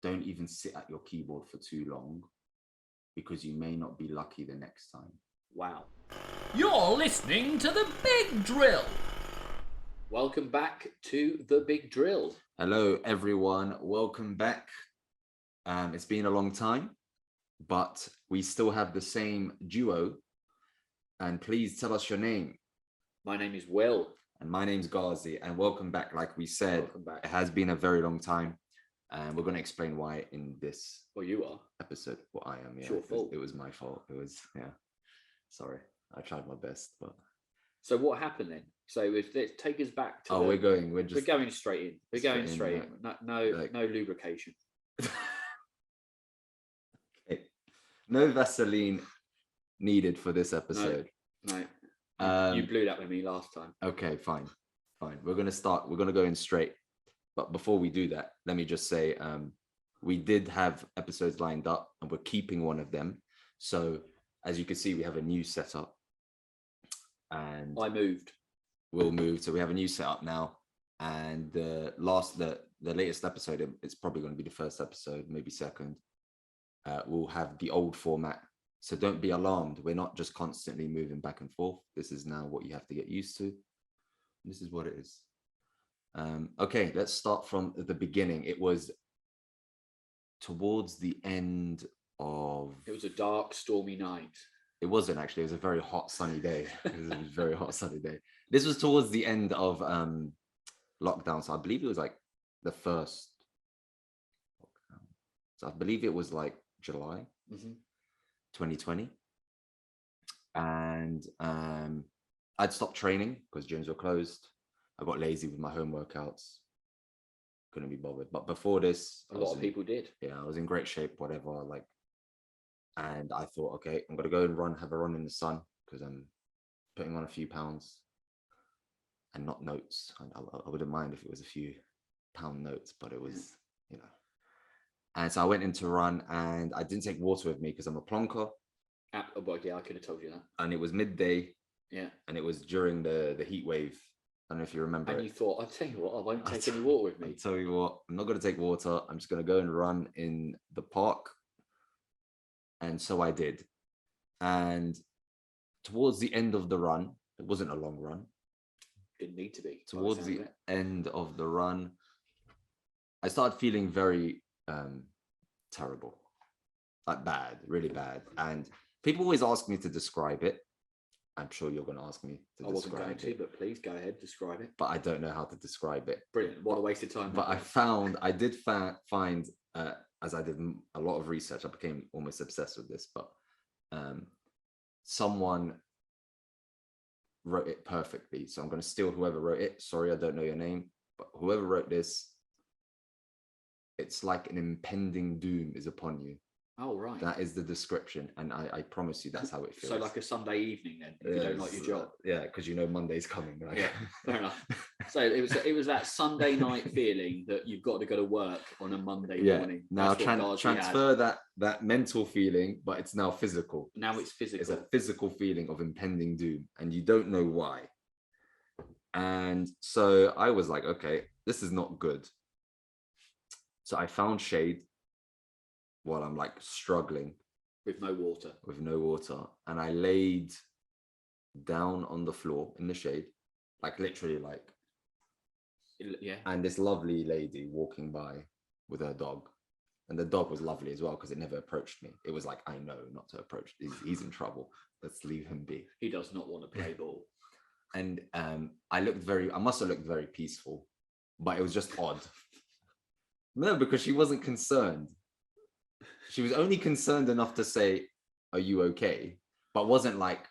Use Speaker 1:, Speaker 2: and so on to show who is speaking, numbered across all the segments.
Speaker 1: don't even sit at your keyboard for too long, because you may not be lucky the next time.
Speaker 2: Wow.
Speaker 3: You're listening to The Big Drill.
Speaker 2: Welcome back to The Big Drill.
Speaker 1: Hello, everyone. Welcome back. It's been a long time, but we still have the same duo. And please tell us your name.
Speaker 2: My name is Will.
Speaker 1: And my name's Ghazi. And welcome back. Like we said,
Speaker 2: Welcome back.
Speaker 1: It has been a very long time. And we're going to explain why in this
Speaker 2: you are
Speaker 1: episode. Well, I am. Yeah,
Speaker 2: it's your fault.
Speaker 1: It was my fault. It was, yeah. Sorry. I tried my best, but.
Speaker 2: So what happened then? So let's take us back to.
Speaker 1: We're going
Speaker 2: straight in. We're going straight in. No lubrication.
Speaker 1: Okay. No Vaseline needed for this episode.
Speaker 2: No. You blew that with me last time.
Speaker 1: Okay, fine. We're gonna go in straight. But before we do that, let me just say we did have episodes lined up and we're keeping one of them. So as you can see, we have a new setup. And
Speaker 2: I moved.
Speaker 1: We'll move. So we have a new setup now. And the latest episode, it's probably going to be the first episode, maybe second. We'll have the old format. So don't be alarmed. We're not just constantly moving back and forth. This is now what you have to get used to. This is what it is. Okay, let's start from the beginning. It was towards the end of...
Speaker 2: It was a dark, stormy night.
Speaker 1: It wasn't actually. It was a very hot, sunny day. It was a very hot, sunny day. This was towards the end of lockdown. So I believe it was like the first lockdown. So I believe it was like July 2020. And I'd stopped training because gyms were closed. I got lazy with my home workouts. Couldn't be bothered. But before this,
Speaker 2: a lot of people did.
Speaker 1: Yeah, I was in great shape, whatever. And I thought, okay, I'm gonna go and have a run in the sun because I'm putting on a few pounds and not notes. I wouldn't mind if it was a few pound notes, but it was, And so I went in to run and I didn't take water with me because I'm a plonker.
Speaker 2: Well, yeah, I could have told you that.
Speaker 1: And it was midday.
Speaker 2: Yeah.
Speaker 1: And it was during the heat wave. I don't know if you remember.
Speaker 2: And you thought, I'll tell you what, I won't take any water with me.
Speaker 1: I'll tell you what, I'm not going to take water. I'm just going to go and run in the park. And so I did. And towards the end of the run, it wasn't a long run.
Speaker 2: Didn't need to be.
Speaker 1: Towards the end of the run, I started feeling very terrible. Like bad, really bad. And people always ask me to describe it. I'm sure you're going to ask me to describe it.
Speaker 2: I wasn't going to, but please go ahead, describe it.
Speaker 1: But I don't know how to describe it.
Speaker 2: Brilliant. What a waste of time.
Speaker 1: But I did find, as I did a lot of research, I became almost obsessed with this, but someone wrote it perfectly. So I'm going to steal whoever wrote it. Sorry, I don't know your name, but whoever wrote this, it's like an impending doom is upon you.
Speaker 2: Oh, right.
Speaker 1: That is the description. And I promise you that's how it feels.
Speaker 2: So like a Sunday evening then, if you don't like your job.
Speaker 1: Yeah, because Monday's coming. Right?
Speaker 2: Yeah, fair enough. So it was that Sunday night feeling that you've got to go to work on a Monday morning.
Speaker 1: Now transfer that mental feeling, but it's now physical.
Speaker 2: Now it's physical.
Speaker 1: It's a physical feeling of impending doom, and you don't know why. And so I was like, okay, this is not good. So I found shade while I'm like struggling
Speaker 2: with no water,
Speaker 1: and I laid down on the floor in the shade, like literally, like,
Speaker 2: yeah.
Speaker 1: And this lovely lady walking by with her dog, and the dog was lovely as well because it never approached me. It was like, I know not to approach. He's in trouble. Let's leave him be.
Speaker 2: He does not want to play ball.
Speaker 1: And I must have looked very peaceful, but it was just odd. No, because she wasn't concerned. She was only concerned enough to say, "Are you okay?" But wasn't like,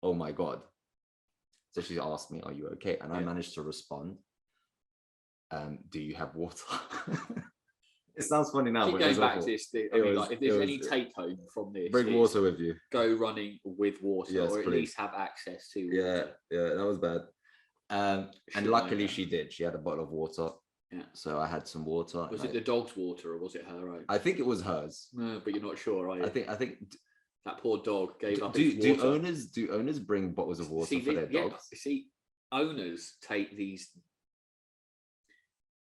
Speaker 1: "Oh my God." So she asked me, "Are you okay?" And I managed to respond, "Do you have water?" It sounds funny now.
Speaker 2: Keep going back to this. If there's any take home from this,
Speaker 1: bring water with you.
Speaker 2: Go running with water,
Speaker 1: yes,
Speaker 2: or at least have access to water.
Speaker 1: Yeah, that was bad. And luckily she did. She had a bottle of water.
Speaker 2: Yeah.
Speaker 1: So I had some water.
Speaker 2: Was it the dog's water or was it her own?
Speaker 1: I think it was hers.
Speaker 2: No, but you're not sure, are you?
Speaker 1: I think
Speaker 2: that poor dog gave up.
Speaker 1: Do owners bring bottles of water for their dogs?
Speaker 2: See, owners take these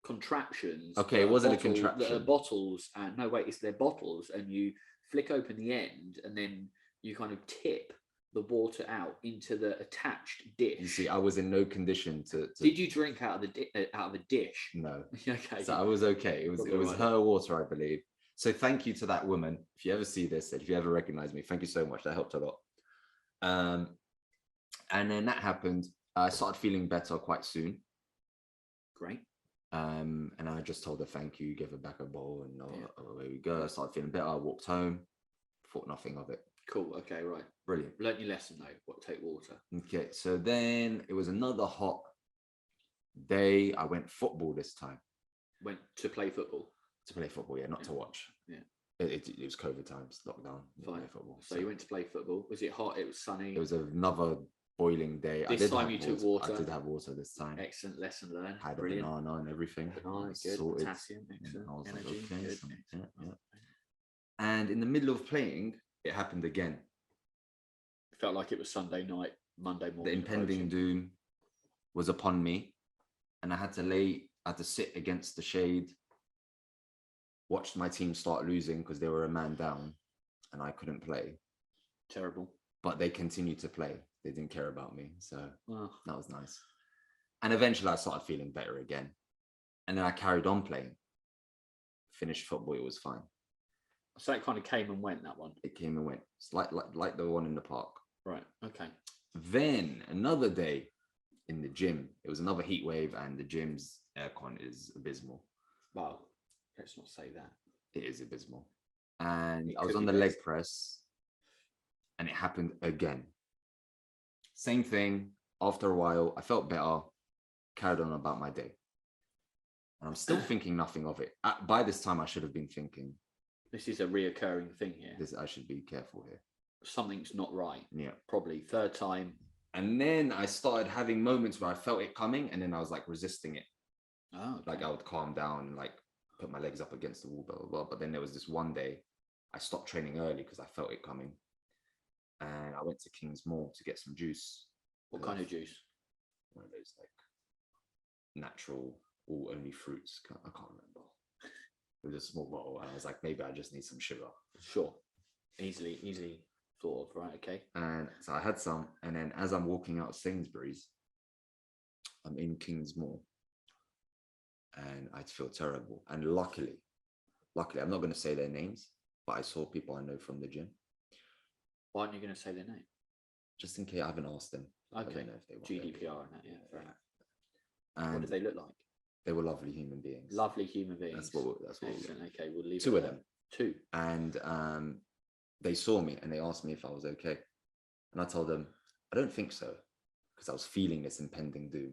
Speaker 2: contraptions.
Speaker 1: Okay, it wasn't a contraption.
Speaker 2: That are bottles, and no, wait, it's their bottles, and you flick open the end, and then you kind of tip the water out into the attached dish.
Speaker 1: You see, I was in no condition to...
Speaker 2: Did you drink out of the dish?
Speaker 1: No.
Speaker 2: Okay.
Speaker 1: So I was okay. It was her water, I believe. So thank you to that woman. If you ever see this, if you ever recognize me, thank you so much. That helped a lot. And then that happened. I started feeling better quite soon.
Speaker 2: Great.
Speaker 1: And I just told her thank you, give her back a bowl, and away we go. I started feeling better. I walked home, thought nothing of it.
Speaker 2: Cool. Okay, right.
Speaker 1: Brilliant.
Speaker 2: Learned your lesson though. Take water.
Speaker 1: Okay, so then it was another hot day. I went football this time.
Speaker 2: Went to play football.
Speaker 1: To play football, yeah, not to watch.
Speaker 2: Yeah.
Speaker 1: It was COVID times, lockdown.
Speaker 2: Fine.
Speaker 1: Football.
Speaker 2: So you went to play football. Was it hot? It was sunny.
Speaker 1: It was another boiling day.
Speaker 2: This time you took water.
Speaker 1: I did have water this time.
Speaker 2: Excellent lesson learned.
Speaker 1: Had
Speaker 2: Brilliant.
Speaker 1: a banana and everything.
Speaker 2: Banana, good.
Speaker 1: Sorted.
Speaker 2: Potassium, excellent.
Speaker 1: I was like,
Speaker 2: Energy,
Speaker 1: okay,
Speaker 2: good.
Speaker 1: yeah. And in the middle of playing, it happened again.
Speaker 2: Felt like it was Sunday night, Monday morning.
Speaker 1: The impending doom was upon me, and I had to sit against the shade, watched my team start losing because they were a man down, and I couldn't play.
Speaker 2: Terrible.
Speaker 1: But they continued to play. They didn't care about me, so
Speaker 2: that
Speaker 1: was nice. And eventually I started feeling better again, and then I carried on playing. Finished football, it was fine.
Speaker 2: So that kind of came and went, that one?
Speaker 1: It came and went. It's like the one in the park.
Speaker 2: Right, okay.
Speaker 1: Then another day in the gym, it was another heat wave, and the gym's aircon is abysmal.
Speaker 2: Wow, let's not say that.
Speaker 1: It is abysmal. And I was on the leg press, and it happened again. Same thing. After a while, I felt better, carried on about my day. And I'm still thinking nothing of it. By this time, I should have been thinking,
Speaker 2: this is a reoccurring thing here.
Speaker 1: I should be careful here.
Speaker 2: Something's not right.
Speaker 1: Yeah.
Speaker 2: Probably third time.
Speaker 1: And then I started having moments where I felt it coming, and then I was like resisting it.
Speaker 2: Oh, okay.
Speaker 1: Like I would calm down and like put my legs up against the wall, blah, blah, blah. But then there was this one day I stopped training early because I felt it coming. And I went to King's Mall to get some juice.
Speaker 2: What kind of juice?
Speaker 1: One of those like natural, all only fruits. I can't remember. It was a small bottle, and I was like, maybe I just need some sugar.
Speaker 2: Sure. Easily thought of, right? Okay.
Speaker 1: And so I had some, and then as I'm walking out of Sainsbury's, I'm in King's Mall, and I feel terrible. And luckily, I'm not going to say their names, but I saw people I know from the gym.
Speaker 2: Why aren't you going to say their name?
Speaker 1: Just in case. I haven't asked them.
Speaker 2: Okay.
Speaker 1: I don't know if they want
Speaker 2: GDPR and that, yeah. Fair enough.
Speaker 1: And
Speaker 2: what did they look like?
Speaker 1: They were lovely human beings.
Speaker 2: Lovely human beings.
Speaker 1: That's what.
Speaker 2: Excellent. Okay, we'll leave
Speaker 1: two
Speaker 2: it
Speaker 1: of them.
Speaker 2: Two.
Speaker 1: And they saw me and they asked me if I was okay, and I told them I don't think so, because I was feeling this impending doom.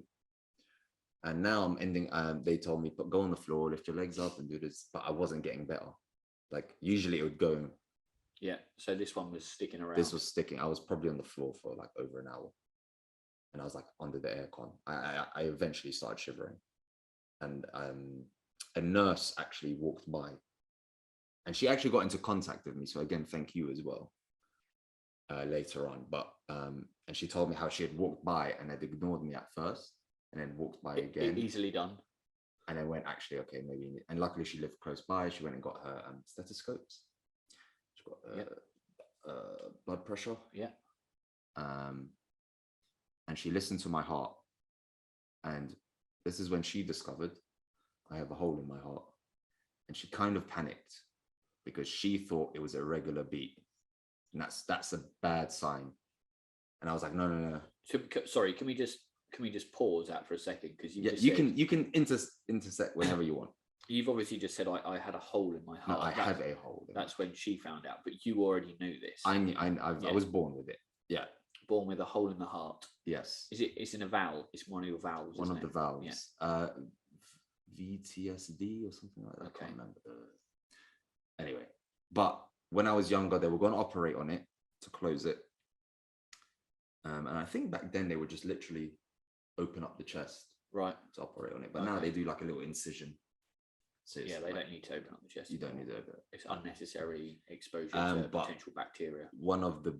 Speaker 1: And now I'm ending. They told me, but go on the floor, lift your legs up, and do this. But I wasn't getting better. Like usually it would go.
Speaker 2: Yeah. So this one was sticking around.
Speaker 1: This was sticking. I was probably on the floor for like over an hour, and I was like under the aircon. I eventually started shivering, and a nurse actually walked by, and she actually got into contact with me. So again, thank you as well. Later on, but and she told me how she had walked by and had ignored me at first, and then walked by again.
Speaker 2: Easily done.
Speaker 1: And then went, actually, okay, maybe. And luckily, she lived close by. She went and got her stethoscopes. She got blood pressure.
Speaker 2: Yeah.
Speaker 1: And she listened to my heart. And this is when she discovered I have a hole in my heart. And she kind of panicked because she thought it was a regular beat. And that's a bad sign. And I was like, no.
Speaker 2: So, sorry, can we just pause that for a second? Because
Speaker 1: you can intersect whenever you want.
Speaker 2: You've obviously just said I had a hole in my heart.
Speaker 1: No, I have a hole.
Speaker 2: That's when she found out, but you already knew this.
Speaker 1: I was born with it. Yeah.
Speaker 2: Born with a hole in the heart.
Speaker 1: Yes.
Speaker 2: It's in a vowel. It's one of your vowels.
Speaker 1: One of the vowels.
Speaker 2: Yeah.
Speaker 1: VTSD or something like that.
Speaker 2: Okay.
Speaker 1: I can't remember. Anyway, but when I was younger, they were going to operate on it to close it. And I think back then they would just literally open up the chest,
Speaker 2: right,
Speaker 1: to operate on it. But now they do like a little incision. So
Speaker 2: yeah, they don't need to open up the chest.
Speaker 1: You don't need to open it.
Speaker 2: It's unnecessary exposure to potential bacteria.
Speaker 1: One of the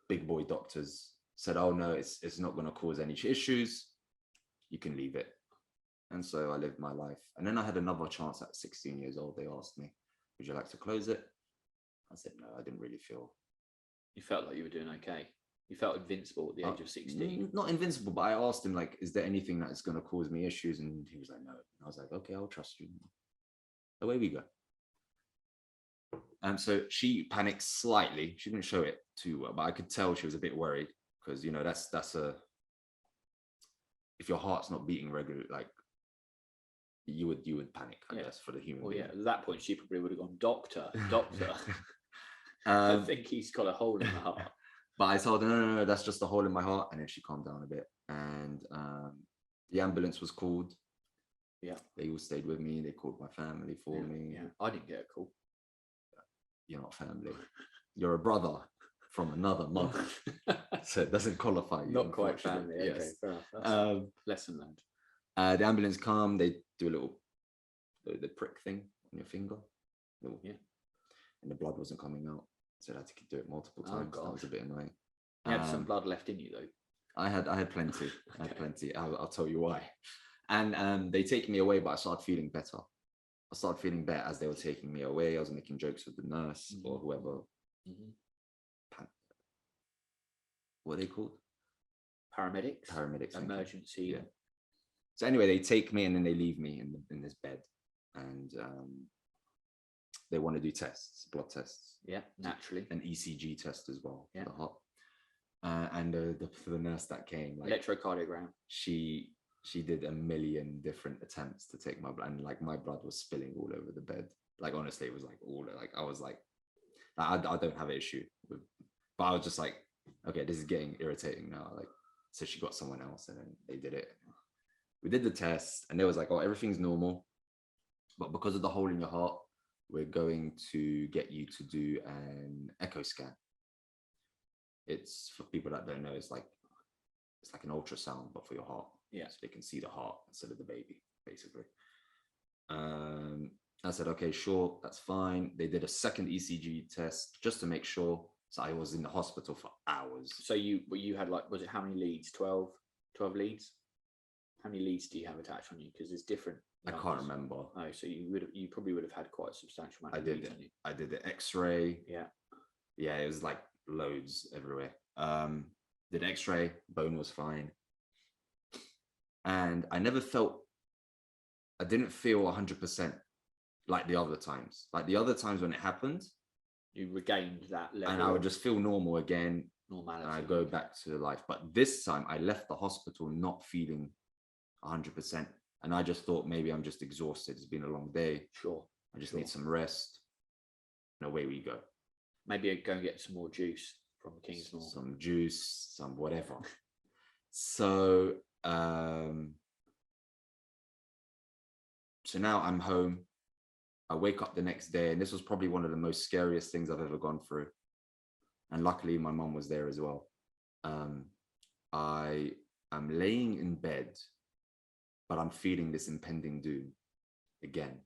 Speaker 1: big boy doctors said, "Oh no, it's not going to cause any issues. You can leave it." And so I lived my life. And then I had another chance at 16 years old. They asked me, would you like to close it? I said, no, I didn't really feel.
Speaker 2: You felt like you were doing okay. You felt invincible at the age of 16.
Speaker 1: Not invincible, but I asked him, like, is there anything that is going to cause me issues? And he was like, no. And I was like, okay, I'll trust you. Away we go. So she panicked slightly. She didn't show it too well, but I could tell she was a bit worried because, you know, that's if your heart's not beating regularly, like you would panic, I guess, for the human being.
Speaker 2: Yeah, at that point she probably would have gone, doctor. I think he's got a hole in the heart.
Speaker 1: But I told her, no, that's just a hole in my heart. And then she calmed down a bit. And the ambulance was called.
Speaker 2: Yeah.
Speaker 1: They all stayed with me. They called my family for me.
Speaker 2: Yeah, I didn't get a call.
Speaker 1: You're not family. You're a brother from another mother. So it doesn't qualify you.
Speaker 2: Not quite family.
Speaker 1: Yes.
Speaker 2: Okay, fair enough. Lesson learned.
Speaker 1: The ambulance come. They do a little the prick thing on your finger.
Speaker 2: Yeah.
Speaker 1: And the blood wasn't coming out. So I had to do it multiple times. That was a bit annoying.
Speaker 2: You had some blood left in you though.
Speaker 1: I had plenty. I had plenty. I'll tell you why. And they take me away, but I started feeling better. I started feeling better as they were taking me away. I was making jokes with the nurse or whoever. What are they called?
Speaker 2: Paramedics.
Speaker 1: Paramedics.
Speaker 2: Emergency.
Speaker 1: Yeah. So anyway, they take me and then they leave me in this bed, and they want to do tests, blood tests.
Speaker 2: Yeah, naturally.
Speaker 1: An ECG test as well.
Speaker 2: Yeah.
Speaker 1: For the heart. And for the nurse that came, like,
Speaker 2: electrocardiogram.
Speaker 1: She did a million different attempts to take my blood, and like my blood was spilling all over the bed. Like honestly, it was like I was like, I don't have an issue with, but I was just like, okay, this is getting irritating now. Like, so she got someone else, and then they did it. We did the test, and they was like, oh, everything's normal, but because of the hole in your heart, we're going to get you to do an echo scan. It's, for people that don't know, it's like an ultrasound, but for your heart.
Speaker 2: Yeah.
Speaker 1: So they can see the heart instead of the baby, basically. I said, okay, sure, that's fine. They did a second ECG test just to make sure. So I was in the hospital for hours.
Speaker 2: So you had, like, was it how many leads? 12 leads? How many leads do you have attached on you? Because it's different.
Speaker 1: I can't remember.
Speaker 2: Oh, so you probably would have had quite a substantial amount of leads on you.
Speaker 1: I did the X-ray.
Speaker 2: Yeah.
Speaker 1: Yeah, it was like loads everywhere. Did X-ray, bone was fine. And I didn't feel 100% like the other times. Like the other times when it happened,
Speaker 2: you regained that level.
Speaker 1: And I would just feel normal again.
Speaker 2: Normality.
Speaker 1: And I go back to life. But this time I left the hospital not feeling 100%. And I just thought maybe I'm just exhausted. It's been a long day.
Speaker 2: Sure.
Speaker 1: I just need some rest. And away we go.
Speaker 2: Maybe go and get some more juice from Kingsmore.
Speaker 1: Some juice, some whatever. So now I'm home. I wake up the next day, and this was probably one of the most scariest things I've ever gone through. And luckily my mum was there as well. I am laying in bed, but I'm feeling this impending doom again.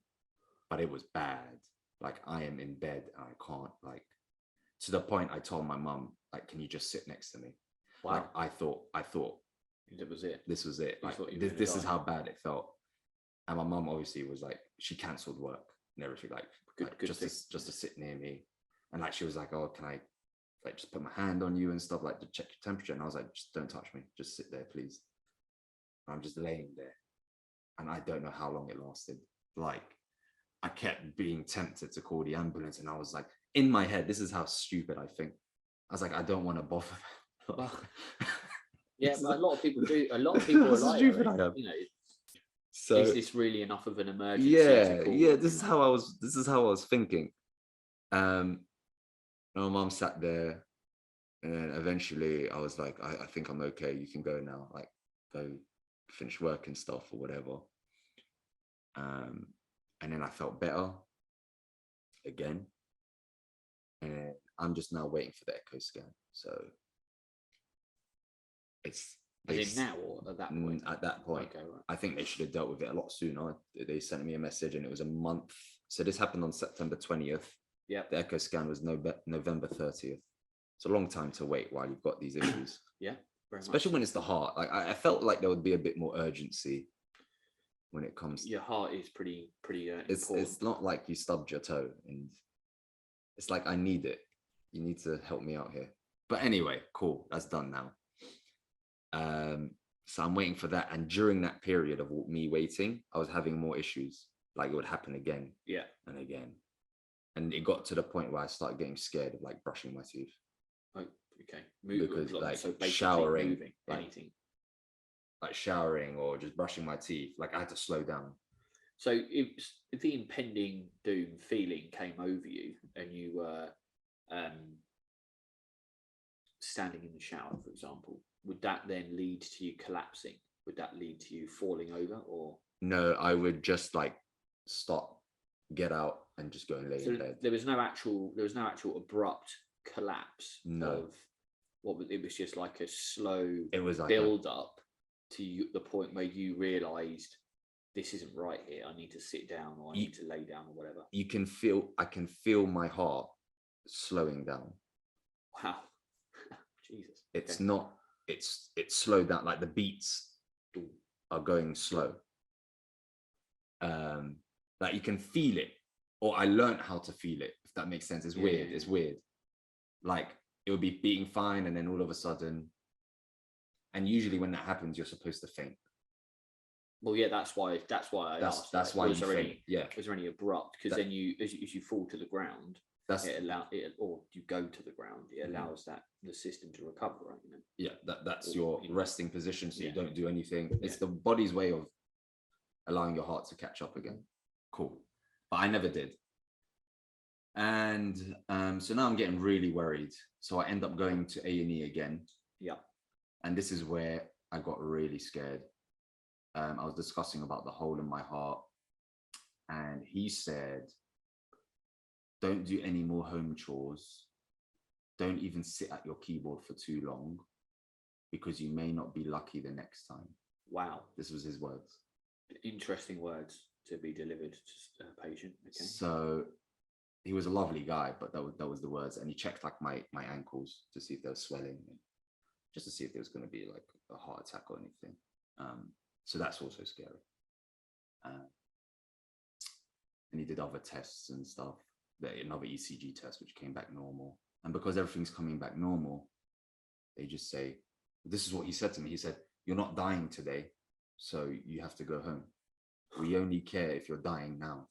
Speaker 1: But it was bad. Like, I am in bed and I can't, like, to the point I told my mum, like, can you just sit next to me?
Speaker 2: Wow.
Speaker 1: Like, I thought
Speaker 2: it was it.
Speaker 1: This was it. Like, this is how bad it felt. And my mum obviously was like, she cancelled work and everything, like, just to sit near me. And like, she was like, oh, can I like just put my hand on you and stuff, like to check your temperature? And I was like, just don't touch me. Just sit there, please. And I'm just laying there. And I don't know how long it lasted. Like, I kept being tempted to call the ambulance. And I was like, in my head, this is how stupid I think. I was like, I don't want to bother them.
Speaker 2: Yeah, but a lot of people do. A lot of people are like,
Speaker 1: stupid I am.
Speaker 2: You know,
Speaker 1: so
Speaker 2: is this really enough of an emergency?
Speaker 1: Yeah. This is how I was thinking. My mom sat there, and then eventually I was like, I think I'm okay. You can go now. Like, go finish work and stuff or whatever. And then I felt better again. And I'm just now waiting for the echo scan. So it's
Speaker 2: now or at that point?
Speaker 1: At that point.
Speaker 2: Okay, right.
Speaker 1: I think they should have dealt with it a lot sooner. They sent me a message and it was a month. So this happened on September 20th.
Speaker 2: Yeah.
Speaker 1: The echo scan was November 30th. It's a long time to wait while you've got these issues.
Speaker 2: Yeah.
Speaker 1: Especially when it's the heart. Like, I felt like there would be a bit more urgency. when it comes.
Speaker 2: Your heart is pretty
Speaker 1: It's
Speaker 2: important.
Speaker 1: it's not like you stubbed your toe, and it's like I need it. You need to help me out here. But anyway, cool. That's done now. So I'm waiting for that, and during that period of me waiting, I was having more issues. Like it would happen again,
Speaker 2: Yeah.
Speaker 1: and again, and it got to the point where I started getting scared of like brushing my teeth.
Speaker 2: Oh, okay. Move,
Speaker 1: Because, like,
Speaker 2: so basically
Speaker 1: showering,
Speaker 2: moving,
Speaker 1: like-
Speaker 2: anything.
Speaker 1: Like showering or just brushing my teeth. Like I had to slow down.
Speaker 2: So if the impending doom feeling came over you and you were standing in the shower, for example, would that then lead to you collapsing? Would that lead to you falling over, or
Speaker 1: No, I would just like stop, get out, and just go and lay
Speaker 2: so
Speaker 1: in bed.
Speaker 2: there was no actual abrupt collapse
Speaker 1: No.
Speaker 2: of what was it? Was just like a slow
Speaker 1: It was like
Speaker 2: build up to the point where you realised this isn't right here. I need to sit down, or I need to lay down, or whatever.
Speaker 1: I can feel my heart slowing down.
Speaker 2: Wow, Jesus!
Speaker 1: It's
Speaker 2: Okay.
Speaker 1: not. It's slowed down. Like the beats are going slow. Like you can feel it, or I learned how to feel it. If that makes sense, it's weird.
Speaker 2: Yeah.
Speaker 1: It's weird. Like it would be beating fine, and then all of a sudden, and usually when that happens, you're supposed to faint.
Speaker 2: Well, yeah, that's why I asked.
Speaker 1: That's
Speaker 2: like,
Speaker 1: why you
Speaker 2: was there
Speaker 1: faint.
Speaker 2: any,
Speaker 1: Yeah,
Speaker 2: was there any abrupt? Because
Speaker 1: That-
Speaker 2: then as you fall to the ground,
Speaker 1: that's
Speaker 2: it or you go to the ground, it
Speaker 1: Mhm.
Speaker 2: allows the system to recover, right?
Speaker 1: yeah. That's
Speaker 2: Or,
Speaker 1: your
Speaker 2: you know,
Speaker 1: resting position, so you
Speaker 2: yeah.
Speaker 1: don't do anything. It's
Speaker 2: Yeah.
Speaker 1: the body's way of allowing your heart to catch up again. Cool, but I never did. And so now I'm getting really worried. So I end up going to A&E again.
Speaker 2: Yeah.
Speaker 1: And this is where I got really scared. I was discussing about the hole in my heart, and he said, don't do any more home chores. Don't even sit at your keyboard for too long, because you may not be lucky the next time.
Speaker 2: Wow.
Speaker 1: This was his words.
Speaker 2: Interesting words to be delivered to a patient. Okay.
Speaker 1: So he was a lovely guy, but that was the words. And he checked like my ankles to see if there was swelling, just to see if there was going to be like a heart attack or anything. So that's also scary. And he did other tests and stuff, another ECG test, which came back normal. And because everything's coming back normal, they just say, this is what he said to me. He said, you're not dying today, so you have to go home. We only care if you're dying now.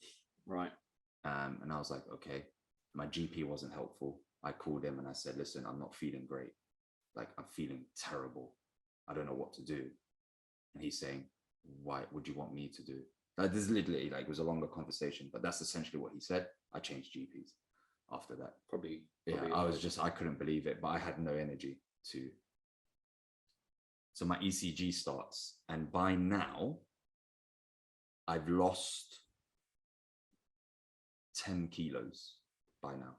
Speaker 2: Right.
Speaker 1: And I was like, okay. My GP wasn't helpful. I called him and I said, listen, I'm not feeling great. Like, I'm feeling terrible. I don't know what to do. And he's saying, why would you want me to do? Like, this is literally like, it was a longer conversation, but that's essentially what he said. I changed GPs after that.
Speaker 2: Probably.
Speaker 1: Yeah, I couldn't believe it, but I had no energy to. So my ECG starts, and by now, I've lost 10 kilos by now.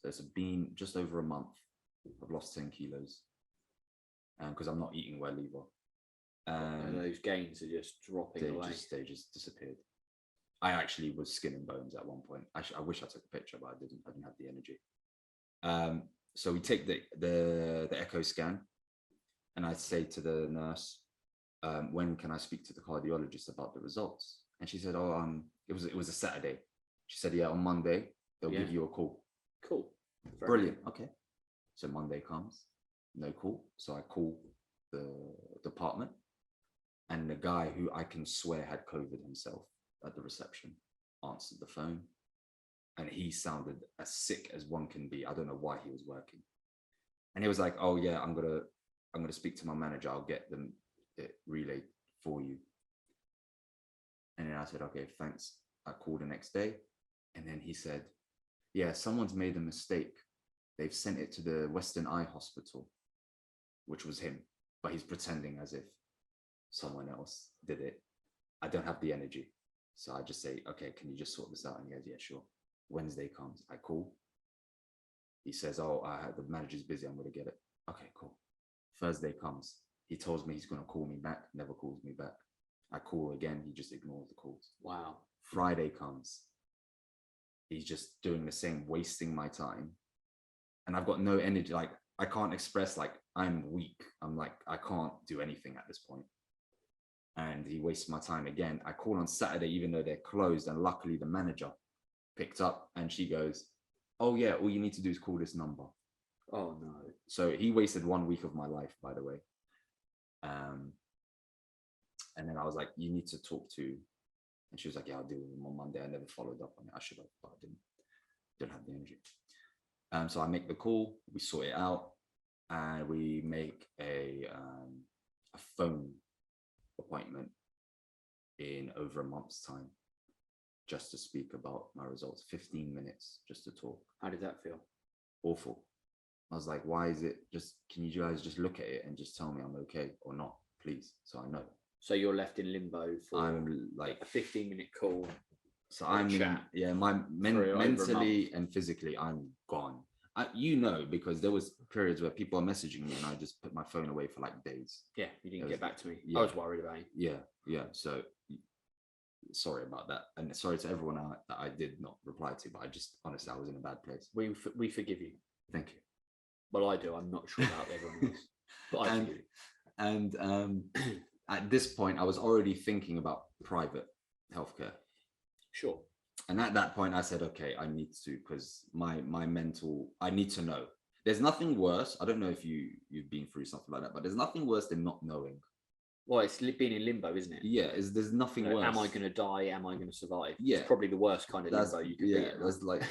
Speaker 1: So it's been just over a month. I've lost 10 kilos because I'm not eating well either.
Speaker 2: And those gains are just dropping away.
Speaker 1: They just disappeared. I actually was skin and bones at one point. I wish I took a picture, but I didn't have the energy. So we take the echo scan, and I say to the nurse, when can I speak to the cardiologist about the results? And she said, it was a Saturday. She said, yeah, on Monday they'll give you a call.
Speaker 2: Cool.
Speaker 1: Brilliant. Okay. So Monday comes, no call. So I call the department, and the guy who I can swear had COVID himself at the reception answered the phone, and he sounded as sick as one can be. I don't know why he was working. And he was like, oh yeah, I'm gonna speak to my manager. I'll get them it relayed for you. And then I said, okay, thanks. I called the next day, and then he said, yeah, someone's made a mistake. They've sent it to the Western Eye Hospital, which was him, but he's pretending as if someone else did it. I don't have the energy. So I just say, okay, can you just sort this out? And he goes, yeah, sure. Wednesday comes, I call. He says, oh, the manager's busy, I'm gonna get it. Okay, cool. Thursday comes. He tells me he's gonna call me back, never calls me back. I call again, he just ignores the calls.
Speaker 2: Wow.
Speaker 1: Friday comes. He's just doing the same, wasting my time. And I've got no energy. Like, I can't express, like, I'm weak. I'm like, I can't do anything at this point. and he wasted my time again. I call on Saturday, even though they're closed, and luckily the manager picked up, and she goes, "Oh yeah, all you need to do is call this number."
Speaker 2: Oh no.
Speaker 1: So he wasted 1 week of my life, by the way. And then I was like, "You need to talk to," and she was like, "Yeah, I'll do it on Monday." I never followed up on it. I should have, but I didn't have the energy. So I make the call, we sort it out, and we make a phone appointment in over a month's time, just to speak about my results. 15 minutes just to talk.
Speaker 2: How did that feel?
Speaker 1: Awful. I was like, why is it just, can you guys just look at it and just tell me I'm okay or not, please, so I know.
Speaker 2: So you're left in limbo for
Speaker 1: I'm like
Speaker 2: a 15-minute call.
Speaker 1: So I'm
Speaker 2: chat
Speaker 1: mentally and physically, I'm gone. You know, because there was periods where people are messaging me and I just put my phone away for like days.
Speaker 2: Yeah, you didn't get back to me.
Speaker 1: Yeah.
Speaker 2: I was worried about you.
Speaker 1: Yeah. So sorry about that, and sorry to everyone that I did not reply to. But I just honestly, I was in a bad place.
Speaker 2: We forgive you.
Speaker 1: Thank you.
Speaker 2: Well, I do. I'm not sure about everyone else, but I forgive you.
Speaker 1: And at this point, I was already thinking about private healthcare.
Speaker 2: Sure.
Speaker 1: And at that point, I said, okay, I need to, because my mental, I need to know. There's nothing worse. I don't know if you've been through something like that, but there's nothing worse than not knowing.
Speaker 2: Well, it's being in limbo, isn't it?
Speaker 1: Yeah, there's nothing worse.
Speaker 2: Am I going to die? Am I going to survive?
Speaker 1: Yeah.
Speaker 2: It's probably the worst kind of limbo you could be in.
Speaker 1: Yeah, that's like,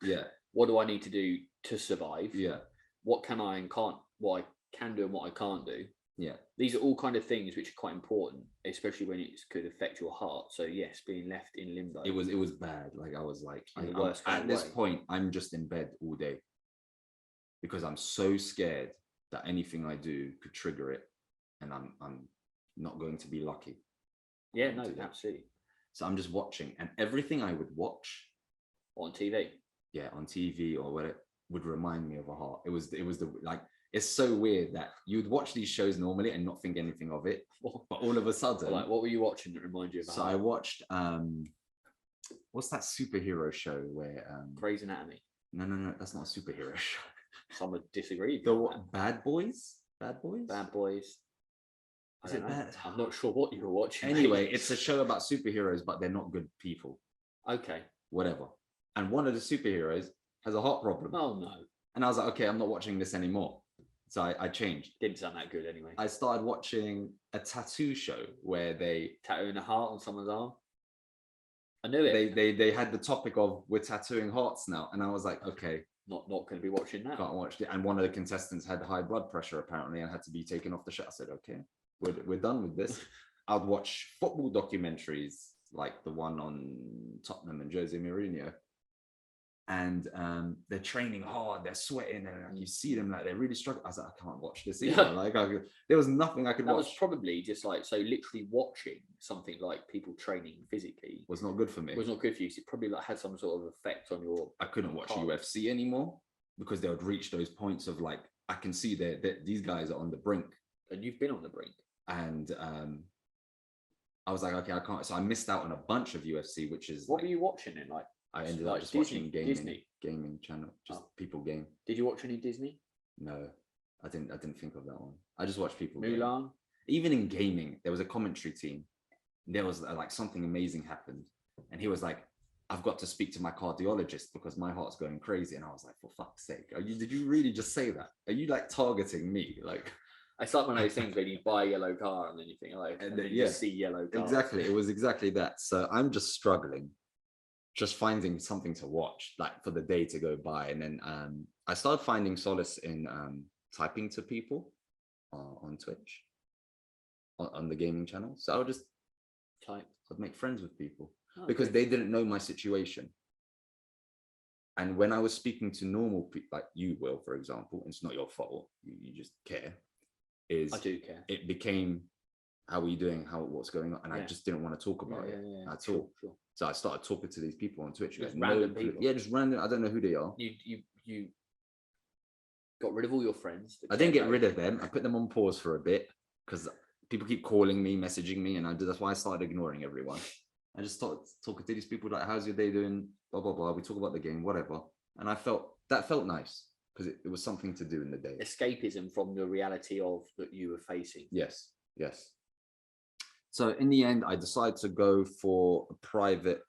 Speaker 1: yeah.
Speaker 2: What do I need to do to survive?
Speaker 1: Yeah.
Speaker 2: What can I and can't, what I can do and what I can't do.
Speaker 1: Yeah.
Speaker 2: These are all kind of things which are quite important, especially when it could affect your heart. So yes, being left in limbo.
Speaker 1: It was bad. Like I was like,
Speaker 2: at
Speaker 1: this point, I'm just in bed all day because I'm so scared that anything I do could trigger it, and I'm not going to be lucky.
Speaker 2: Yeah, no, absolutely.
Speaker 1: So I'm just watching, and everything I would watch
Speaker 2: on TV.
Speaker 1: Yeah, on TV or whatever would remind me of a heart. It was the like. It's so weird that you would watch these shows normally and not think anything of it, but all of a sudden,
Speaker 2: like, what were you watching that reminded you of?
Speaker 1: So I watched what's that superhero show where
Speaker 2: Grey's Anatomy?
Speaker 1: No, that's not a superhero show.
Speaker 2: Some would disagree.
Speaker 1: Bad Boys.
Speaker 2: Is it bad? I'm not sure what you were watching.
Speaker 1: Anyway, it's a show about superheroes, but they're not good people.
Speaker 2: Okay.
Speaker 1: Whatever. And one of the superheroes has a heart problem.
Speaker 2: Oh no.
Speaker 1: And I was like, okay, I'm not watching this anymore. So I changed.
Speaker 2: Didn't sound that good anyway.
Speaker 1: I started watching a tattoo show where they
Speaker 2: tattooing a heart on someone's arm. I knew it.
Speaker 1: They had the topic of we're tattooing hearts now, and I was like, okay,
Speaker 2: not going to be watching that.
Speaker 1: Can't watch it. And one of the contestants had high blood pressure apparently and had to be taken off the show. I said, okay, we're done with this. I'd watch football documentaries like the one on Tottenham and Jose Mourinho. And they're training hard, they're sweating, and you see them like they're really struggling. I was like, I can't watch this either. Like there was nothing I could watch.
Speaker 2: That was probably just like, so literally watching something like people training physically
Speaker 1: was not good for me.
Speaker 2: It was not good for you. So it probably like had some sort of effect on your.
Speaker 1: I couldn't watch UFC anymore because they would reach those points of like, I can see that these guys are on the brink.
Speaker 2: And you've been on the brink.
Speaker 1: And I was like, okay, I can't. So I missed out on a bunch of UFC, which is
Speaker 2: what were you watching in like?
Speaker 1: I ended up just watching gaming channel, just people game.
Speaker 2: Did you watch any Disney?
Speaker 1: No, I didn't think of that one. I just watched people
Speaker 2: Mulan.
Speaker 1: Game. Even in gaming, there was a commentary team. There was like something amazing happened, and he was like, "I've got to speak to my cardiologist because my heart's going crazy." And I was like, "For fuck's sake, did you really just say that? Are you like targeting me?" Like,
Speaker 2: it's like one of those things where you buy a yellow car and then you think, like, and then you see yellow cars.
Speaker 1: Exactly, it was exactly that. So I'm just struggling. Just finding something to watch, like for the day to go by. And then I started finding solace in typing to people on Twitch, on the gaming channel. So I would just type, I'd make friends with people because they didn't know my situation. And when I was speaking to normal people, like you will, for example, it's not your fault, you just care.
Speaker 2: I do care.
Speaker 1: It became, how are you doing? What's going on? And I just didn't want to talk about it at all. Sure. So I started talking to these people on Twitch.
Speaker 2: Just random people.
Speaker 1: Yeah, just random. I don't know who they are.
Speaker 2: You got rid of all your friends.
Speaker 1: I didn't get rid of them. I put them on pause for a bit because people keep calling me, messaging me, and that's why I started ignoring everyone. I just started talking to these people like, "How's your day doing?" Blah blah blah. We talk about the game, whatever. And I felt nice because it was something to do in the day.
Speaker 2: Escapism from the reality of that you were facing.
Speaker 1: Yes. So in the end, I decided to go for a private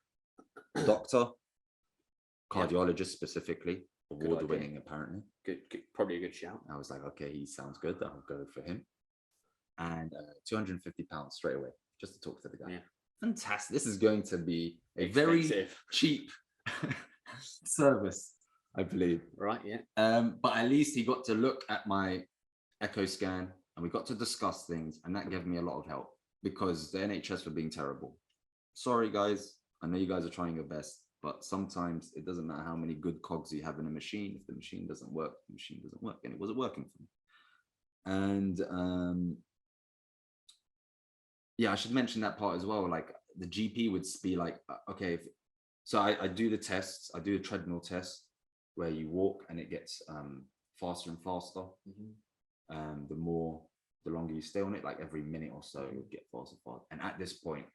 Speaker 1: doctor, cardiologist specifically, award-winning apparently.
Speaker 2: Good, probably a good shout.
Speaker 1: I was like, okay, he sounds good. I'll go for him. And £250 straight away just to talk to the guy.
Speaker 2: Yeah.
Speaker 1: Fantastic. This is going to be a
Speaker 2: Expensive.
Speaker 1: very cheap service, I believe.
Speaker 2: Right, yeah.
Speaker 1: But at least he got to look at my echo scan and we got to discuss things, and that gave me a lot of help because the NHS were being terrible. Sorry, guys. I know you guys are trying your best, but sometimes it doesn't matter how many good cogs you have in a machine. If the machine doesn't work, the machine doesn't work, and it wasn't working for me. And yeah, I should mention that part as well. Like the GP would be like, okay, so I do the tests. I do a treadmill test where you walk and it gets faster and faster. The longer you stay on it, like every minute or so, it would get faster and faster. And at this point,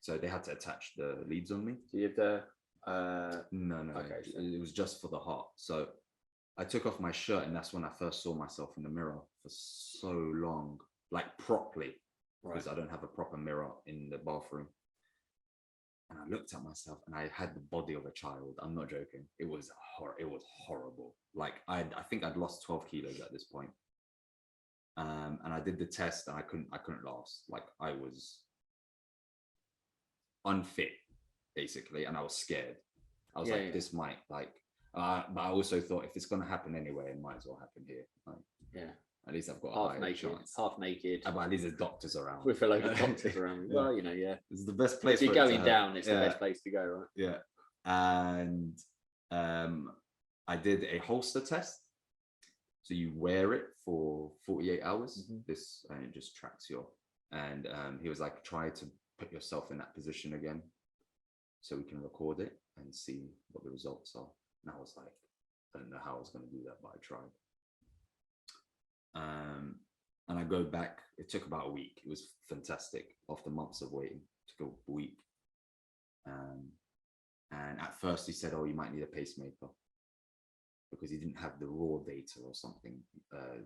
Speaker 1: so they had to attach the leads on me.
Speaker 2: Do you have the?
Speaker 1: No,
Speaker 2: Okay, so
Speaker 1: it was just for the heart. So I took off my shirt, and that's when I first saw myself in the mirror for so long, like properly. Because I don't have a proper mirror in the bathroom. And I looked at myself and I had the body of a child. I'm not joking. It was horrible. Like I think I'd lost 12 kilos at this point. And I did the test and I couldn't last. Like I was unfit basically, and I was scared. I was this might like but I also thought if it's gonna happen anyway, it might as well happen here. Like,
Speaker 2: yeah.
Speaker 1: At least I've got
Speaker 2: Half
Speaker 1: a
Speaker 2: naked,
Speaker 1: chance.
Speaker 2: half naked.
Speaker 1: But at least there's doctors around.
Speaker 2: With a load of doctors around.
Speaker 1: Yeah.
Speaker 2: Well, you know, yeah.
Speaker 1: It's the best place.
Speaker 2: If you're going down, it's the
Speaker 1: Yeah.
Speaker 2: best place to go, right?
Speaker 1: Yeah. And I did a holster test. So you wear it for 48 hours. This and it just tracks you. And he was like, try to put yourself in that position again, so we can record it and see what the results are. And I was like, I don't know how I was going to do that, but I tried. And I go back. It took about a week. It was fantastic. After months of waiting, it took a week. And at first he said, "Oh, you might need a pacemaker," because he didn't have the raw data or something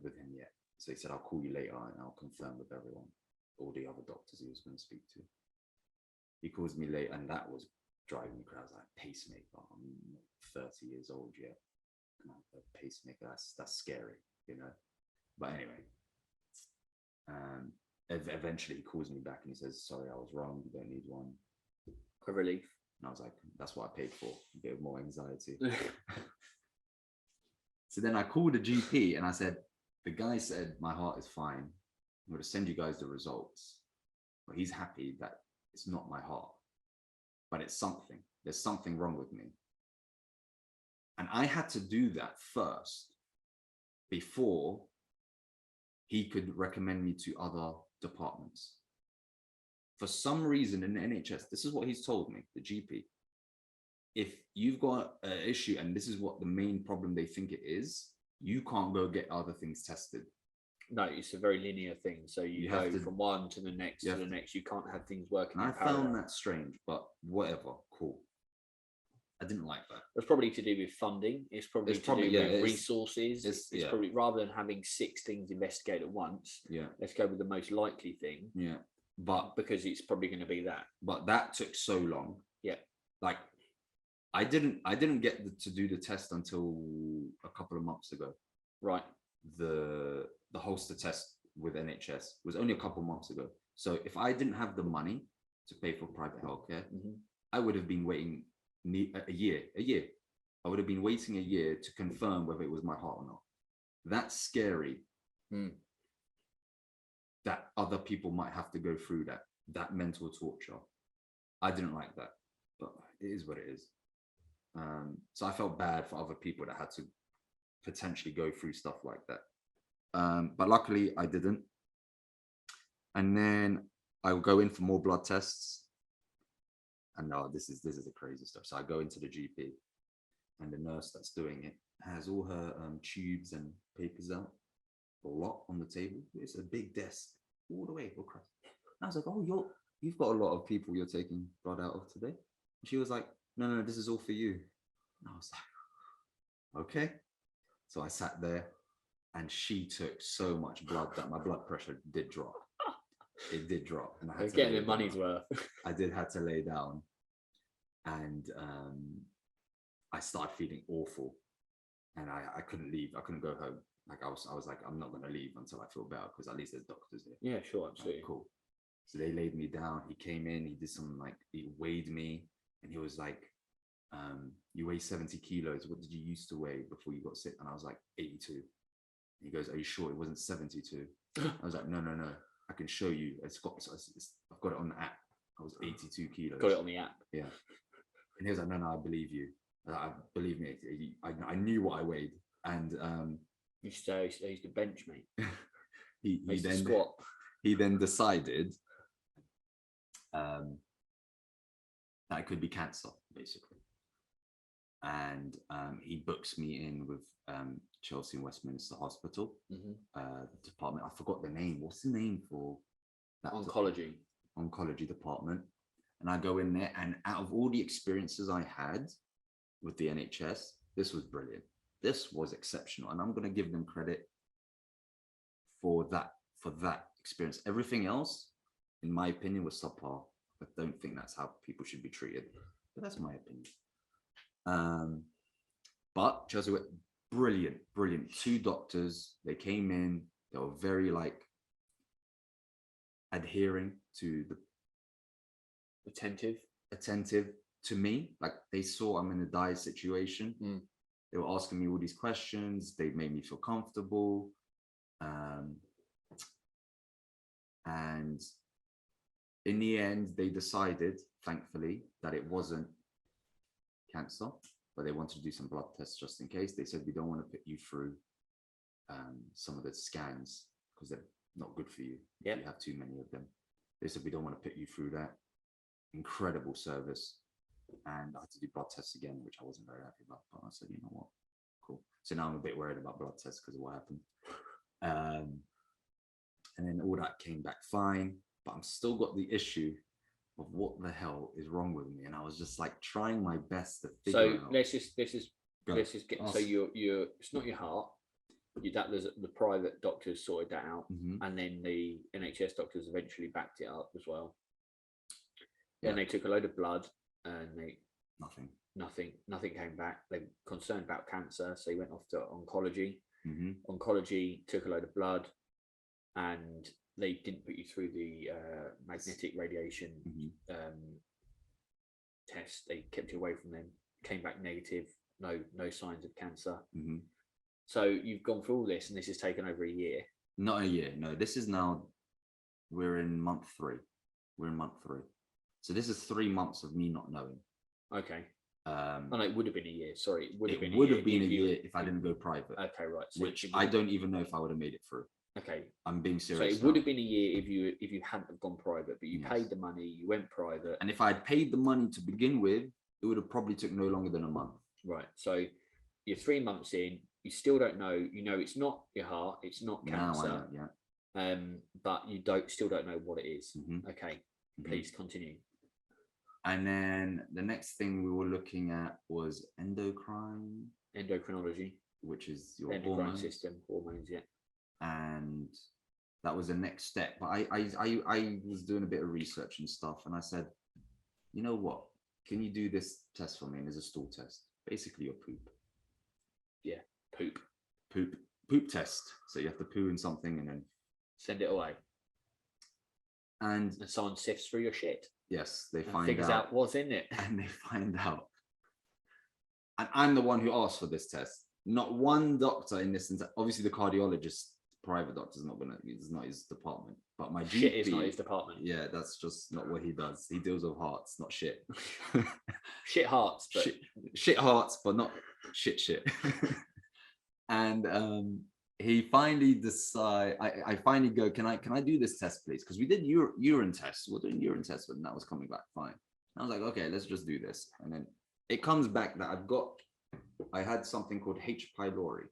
Speaker 1: with him yet. So he said, "I'll call you later and I'll confirm with everyone, all the other doctors he was going to speak to." He calls me later, and that was driving me crazy. I was like, pacemaker? I'm not 30 years old yet. A pacemaker, that's scary, you know. But anyway, eventually he calls me back and he says, "Sorry, I was wrong. You don't need one."
Speaker 2: A relief.
Speaker 1: And I was like, that's what I paid for, a bit of more anxiety. So then I called a GP and I said, the guy said, my heart is fine. I'm going to send you guys the results. But he's happy that it's not my heart, but it's something. There's something wrong with me. And I had to do that first before he could recommend me to other departments. For some reason in the NHS, this is what he's told me, the GP. If you've got an issue and this is what the main problem they think it is, you can't go get other things tested.
Speaker 2: No, it's a very linear thing. So you go from one to the next to the next. You can't have things working.
Speaker 1: I found that strange, but whatever, cool. I didn't like that.
Speaker 2: It's probably to do with funding. It's probably to do with resources. It's probably, rather than having 6 things investigated at once, let's go with the most likely thing.
Speaker 1: Yeah. But
Speaker 2: because it's probably going to be that.
Speaker 1: But that took so long.
Speaker 2: Yeah.
Speaker 1: Like I didn't get to do the test until a couple of months ago.
Speaker 2: Right.
Speaker 1: The holster test with NHS was only a couple of months ago. So if I didn't have the money to pay for private healthcare, I would have been waiting a year. I would have been waiting a year to confirm whether it was my heart or not. That's scary. That other people might have to go through that mental torture. I didn't like that, but it is what it is. So I felt bad for other people that had to potentially go through stuff like that. But luckily I didn't. And then I will go in for more blood tests. And this is the crazy stuff. So I go into the GP, and the nurse that's doing it has all her tubes and papers out, a lot on the table. It's a big desk all the way across. And I was like, "Oh, you've got a lot of people you're taking blood out of today." And she was like, no, this is all for you. And I was like, okay. So I sat there, and she took so much blood that my blood pressure did drop. It did drop, and I
Speaker 2: They're
Speaker 1: had to
Speaker 2: getting
Speaker 1: lay
Speaker 2: their money's
Speaker 1: down.
Speaker 2: worth.
Speaker 1: I did have to lay down, and I started feeling awful, and I couldn't leave. I couldn't go home. Like I was like, I'm not gonna leave until I feel better, because at least there's doctors here.
Speaker 2: Yeah, sure,
Speaker 1: Like,
Speaker 2: absolutely.
Speaker 1: cool. So they laid me down. He came in. He did some, like, he weighed me, and he was like, "You weigh 70 kilos. What did you used to weigh before you got sick?" And I was like, 82. He goes, "Are you sure it wasn't 72?" I was like, no. I can show you. I've got it on the app. I was 82 kilos.
Speaker 2: Got it on the app.
Speaker 1: Yeah. And he was like, no, I believe you. Believe me. I knew what I weighed. And
Speaker 2: You used to bench, mate.
Speaker 1: he then
Speaker 2: squat.
Speaker 1: He then decided that it could be cancer, basically. And he books me in with Chelsea and Westminster Hospital department. I forgot the name. What's the name for that? Oncology department. And I go in there, and out of all the experiences I had with the NHS, this was brilliant. This was exceptional, and I'm going to give them credit for that experience. Everything else, in my opinion, was subpar. I don't think that's how people should be treated, but that's my opinion. But Chelsea were brilliant. 2 doctors, they came in, they were very, like, adhering to the attentive to me. Like, they saw I'm in a dire situation. They were asking me all these questions. They made me feel comfortable. And in the end, they decided, thankfully, that it wasn't cancer, but they wanted to do some blood tests just in case. They said, we don't want to put you through some of the scans because they're not good for you. If you have too many of them. They said, we don't want to put you through that. Incredible service. And I had to do blood tests again, which I wasn't very happy about, but I said, you know what, cool. So now I'm a bit worried about blood tests because of what happened. And then all that came back fine, but I'm still got the issue of what the hell is wrong with me. And I was just like trying my best to figure out.
Speaker 2: Let's just get, so you're it's not your heart. The private doctors sorted that out, and then the NHS doctors eventually backed it up as well. Then they took a load of blood, and nothing came back. They were concerned about cancer, so he went off to oncology. Oncology took a load of blood, and they didn't put you through the magnetic radiation test. They kept you away from them. Came back negative. No signs of cancer. So you've gone through all this, and this has taken over a year.
Speaker 1: Not a year. No, this is now. We're in month 3. So this is 3 months of me not knowing.
Speaker 2: Okay. No, it would have been a year. Sorry, it would have been
Speaker 1: a year if I didn't go private.
Speaker 2: Okay, right. So
Speaker 1: which I don't even know if I would have made it through.
Speaker 2: Okay,
Speaker 1: I'm being serious.
Speaker 2: So it would have been a year if you hadn't have gone private, but you paid the money, you went private.
Speaker 1: And if I had paid the money to begin with, it would have probably took no longer than a month.
Speaker 2: Right. So you're 3 months in. You still don't know. You know it's not your heart. It's not cancer.
Speaker 1: Now I know,
Speaker 2: but you still don't know what it is. Okay. Please continue.
Speaker 1: And then the next thing we were looking at was
Speaker 2: endocrinology,
Speaker 1: which is your
Speaker 2: endocrine system, hormones. Yeah.
Speaker 1: And that was the next step. But I was doing a bit of research and stuff, and I said, you know what? Can you do this test for me? And there's a stool test, basically your poop.
Speaker 2: Yeah,
Speaker 1: poop test. So you have to poo in something and then
Speaker 2: send it away.
Speaker 1: And
Speaker 2: someone sifts through your shit.
Speaker 1: Yes, they
Speaker 2: figures out what's in it.
Speaker 1: And they find out. And I'm the one who asked for this test. Not one doctor in this. Obviously, the cardiologist, private doctor, is not his department. But my GP,
Speaker 2: shit is not his department.
Speaker 1: Yeah, that's just not what he does. He deals with hearts, not shit.
Speaker 2: Shit hearts, but
Speaker 1: shit hearts, but not shit. And he finally decide. I finally go, can I do this test, please? Because we did urine tests. We're doing urine tests, and that was coming back fine. And I was like, okay, let's just do this. And then it comes back that I had something called H. pylori.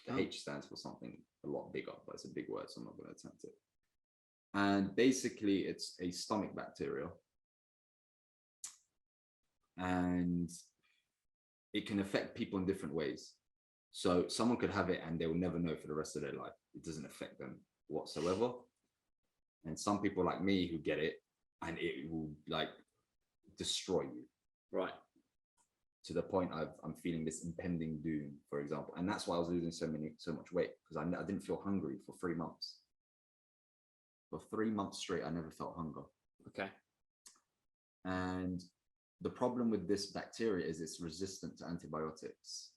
Speaker 1: The H stands for something a lot bigger, but it's a big word, so I'm not going to attempt it. And basically, it's a stomach bacteria, and it can affect people in different ways. So someone could have it and they will never know for the rest of their life. It doesn't affect them whatsoever. And some people like me who get it, and it will like destroy you.
Speaker 2: Right.
Speaker 1: To the point I'm feeling this impending doom, for example. And that's why I was losing so much weight, because I didn't feel hungry for 3 months. For 3 months straight, I never felt hunger.
Speaker 2: Okay.
Speaker 1: And the problem with this bacteria is it's resistant to antibiotics.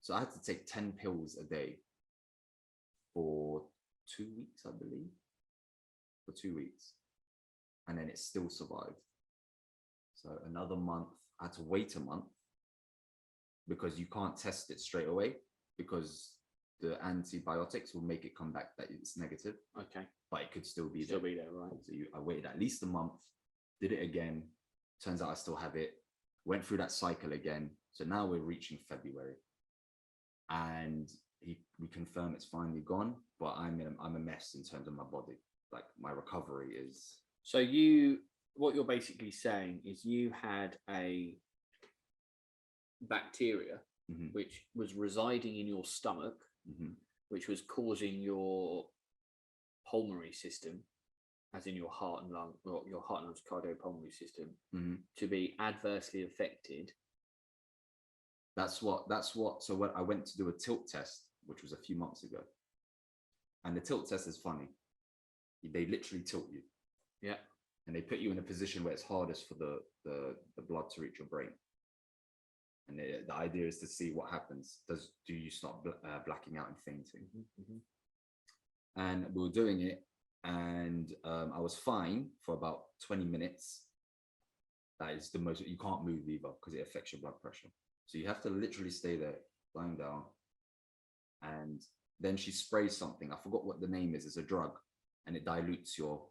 Speaker 1: So I had to take 10 pills a day for 2 weeks, I believe. For 2 weeks. And then it still survived. So another month, I had to wait a month, because you can't test it straight away, because the antibiotics will make it come back that it's negative.
Speaker 2: Okay.
Speaker 1: But it could still be
Speaker 2: there, right?
Speaker 1: So I waited at least a month, did it again. Turns out I still have it. Went through that cycle again. So now we're reaching February, and we confirm it's finally gone. But I'm a mess in terms of my body. Like, my recovery is.
Speaker 2: So what you're basically saying is you had a bacteria which was residing in your stomach, which was causing your pulmonary system, as in your heart and lung, or your heart and lungs cardiopulmonary system, to be adversely affected.
Speaker 1: That's what. So when I went to do a tilt test, which was a few months ago, and the tilt test is funny. They literally tilt you.
Speaker 2: Yeah. And
Speaker 1: they put you in a position where it's hardest for the blood to reach your brain. And the idea is to see what happens. Do you start blacking out and fainting? And we were doing it, and I was fine for about 20 minutes. That is the most. You can't move either, because it affects your blood pressure. So you have to literally stay there, lying down. And then she sprays something. I forgot what the name is. It's a drug, and it dilutes your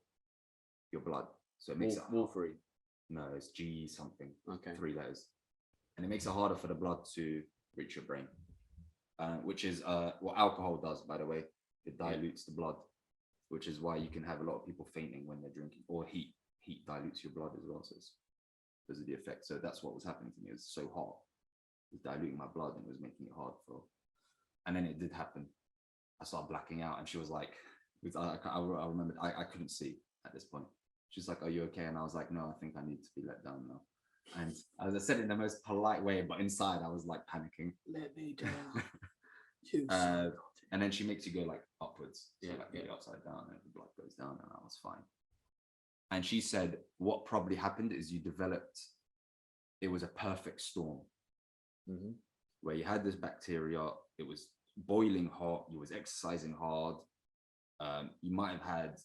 Speaker 1: blood. So it makes it
Speaker 2: Warfarin.
Speaker 1: No, it's G something.
Speaker 2: Okay.
Speaker 1: 3 letters. And it makes it harder for the blood to reach your brain, which is what alcohol does, by the way. It dilutes the blood, which is why you can have a lot of people fainting when they're drinking, or heat. Heat dilutes your blood as well, so it's because of the effect. So that's what was happening to me. It was so hot. It was diluting my blood, and it was making it hard for. And then it did happen. I started blacking out, and she was like, I remember I couldn't see at this point. She's like, "Are you okay?" And I was like, "No, I think I need to be let down now." And as I said it in the most polite way, but inside I was like panicking.
Speaker 2: Let me down.
Speaker 1: And then she makes you go like upwards, so
Speaker 2: Yeah,
Speaker 1: like maybe upside down, and the blood goes down, and I was fine. And she said, what probably happened is you developed. It was a perfect storm, where you had this bacteria. It was boiling hot. You was exercising hard. You might have had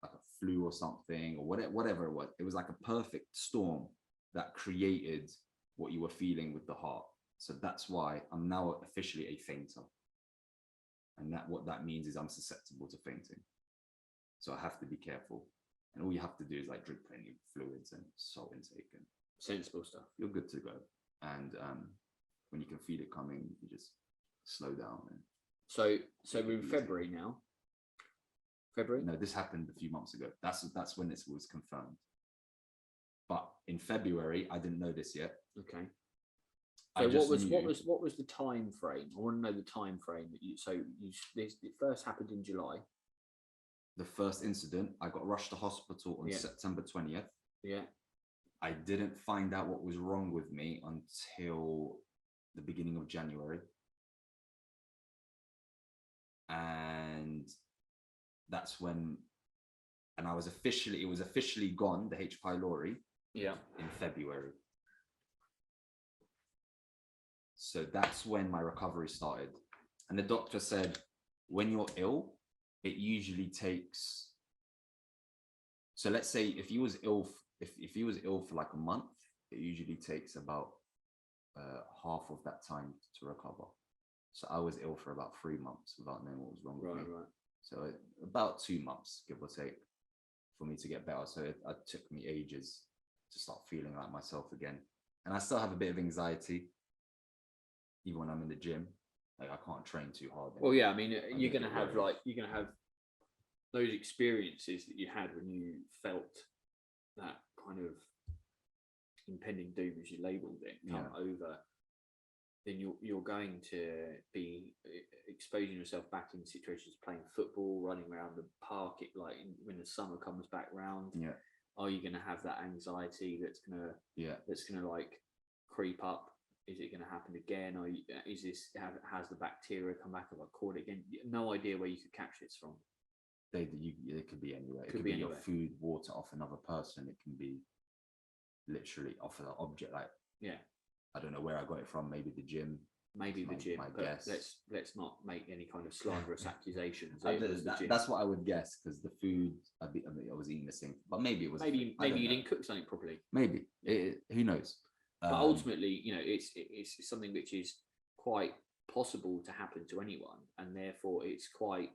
Speaker 1: like a flu or something, or whatever it was. It was like a perfect storm that created what you were feeling with the heart. So that's why I'm now officially a fainter. And what that means is I'm susceptible to fainting. So I have to be careful. And all you have to do is like drink plenty of fluids and salt intake, and
Speaker 2: sensible stuff.
Speaker 1: You're good to go. And when you can feel it coming, you just slow down. And
Speaker 2: so we're in February now. February?
Speaker 1: No, this happened a few months ago. That's when this was confirmed. But in February, I didn't know this yet.
Speaker 2: Okay. So what was the time frame? I want to know the time frame that it first happened in July.
Speaker 1: The first incident, I got rushed to hospital on September 20th.
Speaker 2: Yeah.
Speaker 1: I didn't find out what was wrong with me until the beginning of January. And that's when, and it was officially gone, the H. pylori, in February. So that's when my recovery started. And the doctor said, when you're ill, it usually takes, so let's say if he was ill for like a month, it usually takes about half of that time to recover. So I was ill for about 3 months without knowing what was wrong with me. Right. So about 2 months, give or take, for me to get better. So it took me ages to start feeling like myself again. And I still have a bit of anxiety, even when I'm in the gym. Like I can't train too hard.
Speaker 2: Well, yeah, I mean, you're gonna have those experiences that you had when you felt that kind of impending doom, as you labelled it, come over then you're going to be exposing yourself back in situations playing football, running around the park, when the summer comes back round.
Speaker 1: Yeah.
Speaker 2: Are you going to have that anxiety that's gonna like creep up? Is it going to happen again? Or has the bacteria come back? Have I caught it again? No idea where you could catch this from.
Speaker 1: It could be anywhere. It could be
Speaker 2: anywhere.
Speaker 1: Your food, water off another person. It can be literally off an object. Like,
Speaker 2: yeah,
Speaker 1: I don't know where I got it from. Maybe the gym.
Speaker 2: Maybe the gym.
Speaker 1: My
Speaker 2: but
Speaker 1: guess.
Speaker 2: Let's not make any kind of slanderous accusations.
Speaker 1: That's what I would guess, because the food I was eating the same, but maybe it was.
Speaker 2: Maybe you didn't cook something properly.
Speaker 1: Maybe who knows?
Speaker 2: But ultimately, it's something which is quite possible to happen to anyone, and therefore it's quite,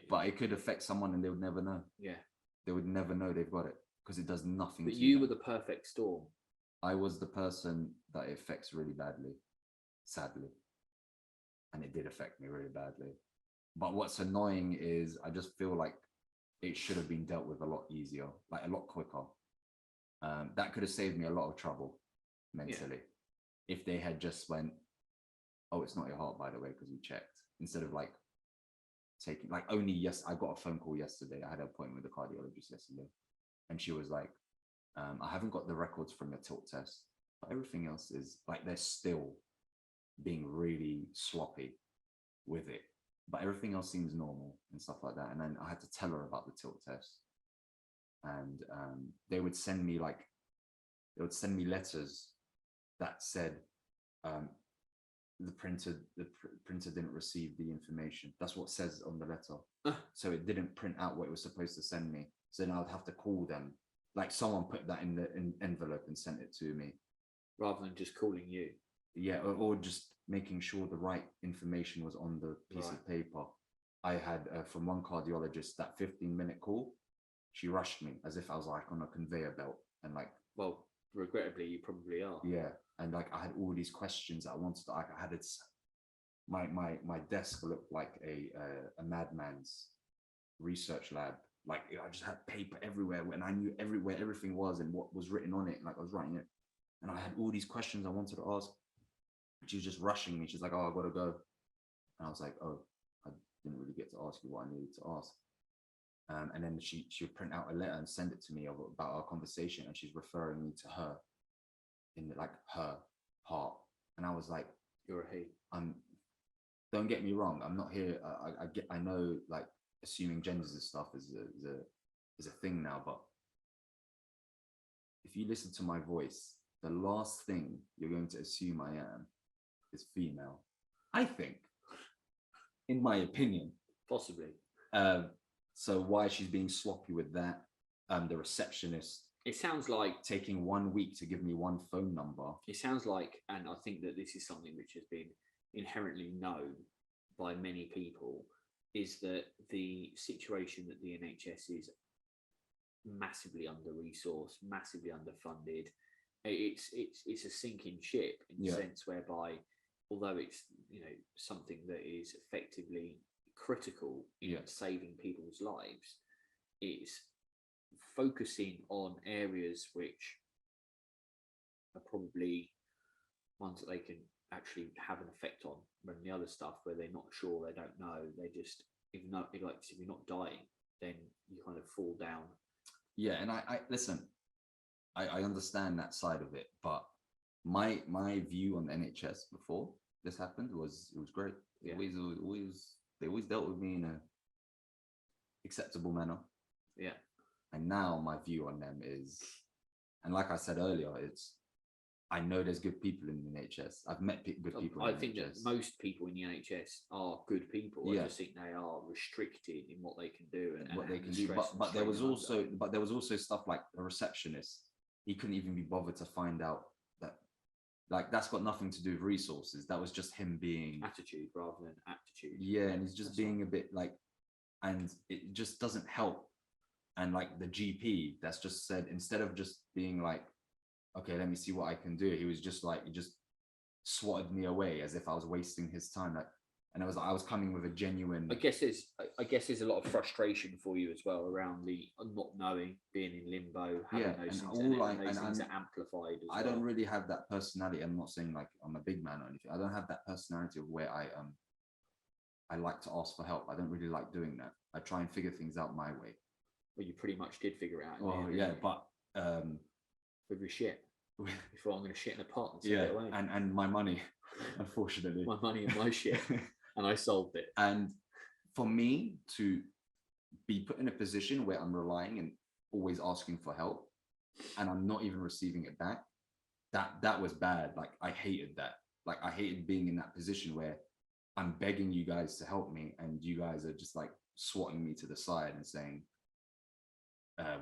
Speaker 1: But it could affect someone, and they would never know.
Speaker 2: Yeah,
Speaker 1: they would never know they've got it, because it does nothing.
Speaker 2: But you were the perfect storm.
Speaker 1: I was the person that it affects really badly, sadly, and it did affect me really badly. But what's annoying is I just feel like it should have been dealt with a lot easier, like a lot quicker. That could have saved me a lot of trouble mentally, if they had just went, "Oh, it's not your heart, by the way, because we checked," instead of like taking, like, only I got a phone call yesterday. I had an appointment with a cardiologist yesterday, and she was like, "I haven't got the records from your tilt test, but everything else is like, they're still being really sloppy with it, but everything else seems normal," and stuff like that. And then I had to tell her about the tilt test, and they would send me letters that said the printer didn't receive the information. That's what it says on the letter. So it didn't print out what it was supposed to send me. So then I would have to call them. Like, someone put that in the envelope and sent it to me,
Speaker 2: rather than just calling you.
Speaker 1: Yeah, or just making sure the right information was on the piece of paper. I had from one cardiologist, that 15-minute call, she rushed me as if I was like on a conveyor belt, and like,
Speaker 2: well, regrettably, you probably are.
Speaker 1: Yeah, and like I had all these questions that I wanted to. I had it. My desk looked like a madman's research lab. Like, I just had paper everywhere, and I knew everywhere everything was and what was written on it. Like, I was writing it, and I had all these questions I wanted to ask. She was just rushing me. She's like, "Oh, I gotta go," and I was like, "Oh, I didn't really get to ask you what I needed to ask." And then she would print out a letter and send it to me about our conversation, and she's referring me to her in like her heart. And I was like,
Speaker 2: "You're a he."
Speaker 1: Don't get me wrong, I'm not here. I know, like, assuming genders and stuff is a thing now, but if you listen to my voice, the last thing you're going to assume I am is female, I think, in my opinion.
Speaker 2: Possibly.
Speaker 1: So why she's being sloppy with that? The receptionist,
Speaker 2: it sounds like,
Speaker 1: taking 1 week to give me one phone number.
Speaker 2: It sounds like, and I think that this is something which has been inherently known by many people, is that the situation that the NHS is massively under-resourced, massively underfunded. It's a sinking ship in the sense whereby, although it's something that is effectively critical in saving people's lives, it's focusing on areas which are probably ones that they can actually have an effect on, when the other stuff where they're not sure, they don't know, they just, if you're not dying, then you kind of fall down.
Speaker 1: Yeah, and I listen, I understand that side of it, but my view on the NHS before this happened was, it was great. They always dealt with me in a acceptable manner.
Speaker 2: Yeah.
Speaker 1: And now my view on them is, and like I said earlier, I know there's good people in the NHS. I've met good people.
Speaker 2: I think that most people in the NHS are good people.
Speaker 1: Yeah.
Speaker 2: I just think they are restricted in what they can do and
Speaker 1: what they can do. But there was also stuff like the receptionist. He couldn't even be bothered to find out that, like, that's got nothing to do with resources. That was just him being
Speaker 2: attitude rather than aptitude.
Speaker 1: Yeah, and he's just being a bit like, and it just doesn't help. And like the GP, that's just said, instead of just being like, "Okay, let me see what I can do," he was just like, he just swatted me away as if I was wasting his time. Like, and I was coming with a genuine.
Speaker 2: I guess there's a lot of frustration for you as well around the not knowing, being in limbo, having those things, things are amplified. I
Speaker 1: don't really have that personality. I'm not saying like I'm a big man or anything. don't have that personality of where I like to ask for help. I don't really like doing that. I try and figure things out my way.
Speaker 2: Well, you pretty much did figure it out.
Speaker 1: Oh yeah, but
Speaker 2: with your shit. Before I'm going to shit in a pot and
Speaker 1: yeah,
Speaker 2: it away.
Speaker 1: and my money, unfortunately.
Speaker 2: My money and my shit, and I solved it.
Speaker 1: And for me to be put in a position where I'm relying and always asking for help, and I'm not even receiving it back, that was bad. Like I hated that. Like I hated being in that position where I'm begging you guys to help me, and you guys are just like swatting me to the side and saying,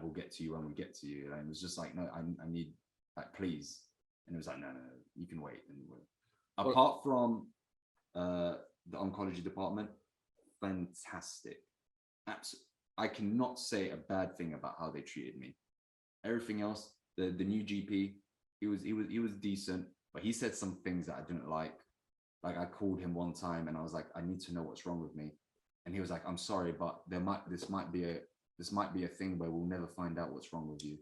Speaker 1: "We'll get to you when we get to you." And it was just like, no, I need, like, please. And it was like, no, you can wait. And apart from the oncology department, fantastic. Absolutely, I cannot say a bad thing about how they treated me. Everything else, the new GP, he was decent, but he said some things that I didn't like. Like I called him one time and I was like, I need to know what's wrong with me. And he was like, I'm sorry, but this might be a thing where we'll never find out what's wrong with you.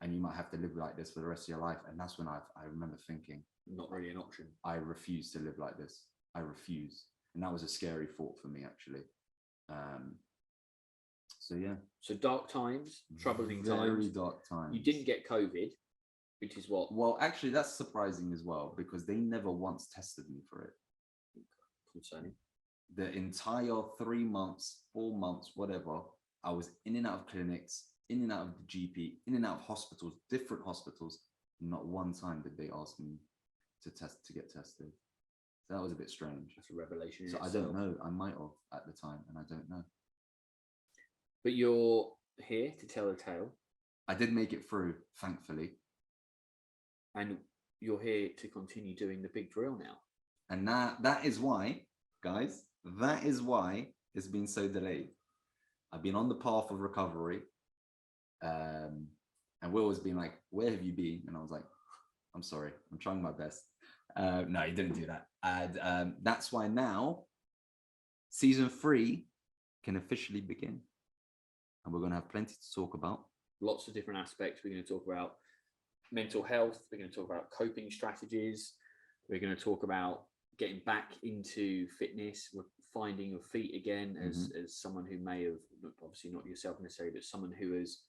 Speaker 1: And you might have to live like this for the rest of your life. And that's when I remember thinking,
Speaker 2: not really an option.
Speaker 1: I refuse to live like this. I refuse. And that was a scary thought for me, actually. So yeah.
Speaker 2: So dark times, troubling times.
Speaker 1: Very dark times.
Speaker 2: You didn't get COVID, which is what?
Speaker 1: Well, actually, that's surprising as well, because they never once tested me for it.
Speaker 2: Concerning.
Speaker 1: The entire 3 months, 4 months, whatever, I was in and out of clinics, in and out of the GP, in and out of hospitals, different hospitals. Not one time did they ask me to get tested. So that was a bit strange.
Speaker 2: That's a revelation.
Speaker 1: So I don't know. I might have at the time, and I don't know.
Speaker 2: But you're here to tell a tale.
Speaker 1: I did make it through, thankfully.
Speaker 2: And you're here to continue doing the big drill now.
Speaker 1: And that is why, guys, that is why it's been so delayed. I've been on the path of recovery. And Will has been like, where have you been? And I was like, I'm sorry, I'm trying my best. No, he didn't do that. And that's why now season 3 can officially begin. And we're going to have plenty to talk about.
Speaker 2: Lots of different aspects. We're going to talk about mental health. We're going to talk about coping strategies. We're going to talk about getting back into fitness. We're finding your feet again as someone who may have, obviously not yourself necessarily, but someone who has,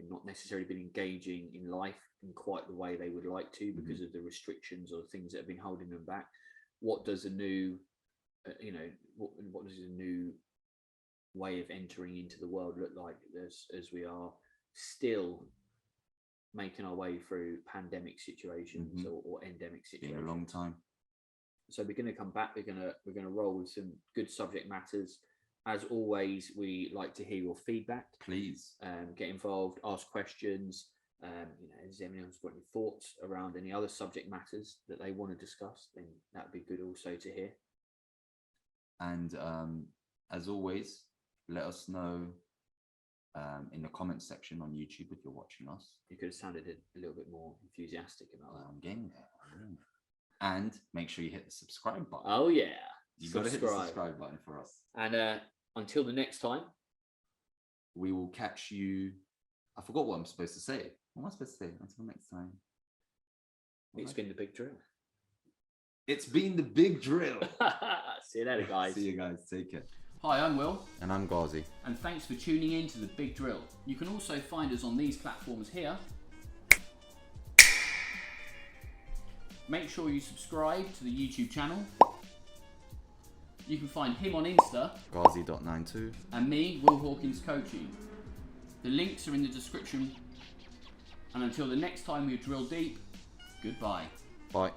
Speaker 2: not necessarily been engaging in life in quite the way they would like to because of the restrictions or things that have been holding them back. What does a new, what does a new way of entering into the world look like as we are still making our way through pandemic situations or endemic situations?
Speaker 1: Been a long time.
Speaker 2: So we're going to come back. We're going to roll with some good subject matters. As always, we like to hear your feedback.
Speaker 1: Please
Speaker 2: get involved, ask questions. Has anyone got any thoughts around any other subject matters that they want to discuss? Then that'd be good also to hear.
Speaker 1: And as always, let us know in the comments section on YouTube if you're watching us.
Speaker 2: You could have sounded a little bit more enthusiastic about that.
Speaker 1: I'm getting there. And make sure you hit the subscribe button.
Speaker 2: Oh yeah,
Speaker 1: you got to hit the subscribe button for us.
Speaker 2: And until the next time,
Speaker 1: we will catch you. I forgot what I'm supposed to say. What am I supposed to say? Until next time.
Speaker 2: It's been the big drill.
Speaker 1: It's been the big drill.
Speaker 2: See you later, guys.
Speaker 1: See you guys. Take care.
Speaker 3: Hi, I'm Will.
Speaker 1: And I'm Ghazi.
Speaker 3: And thanks for tuning in to The Big Drill. You can also find us on these platforms here. Make sure you subscribe to the YouTube channel. You can find him on Insta.
Speaker 1: Ghazi.92.
Speaker 3: And me, Will Hawkins Coaching. The links are in the description. And until the next time we drill deep, goodbye.
Speaker 1: Bye.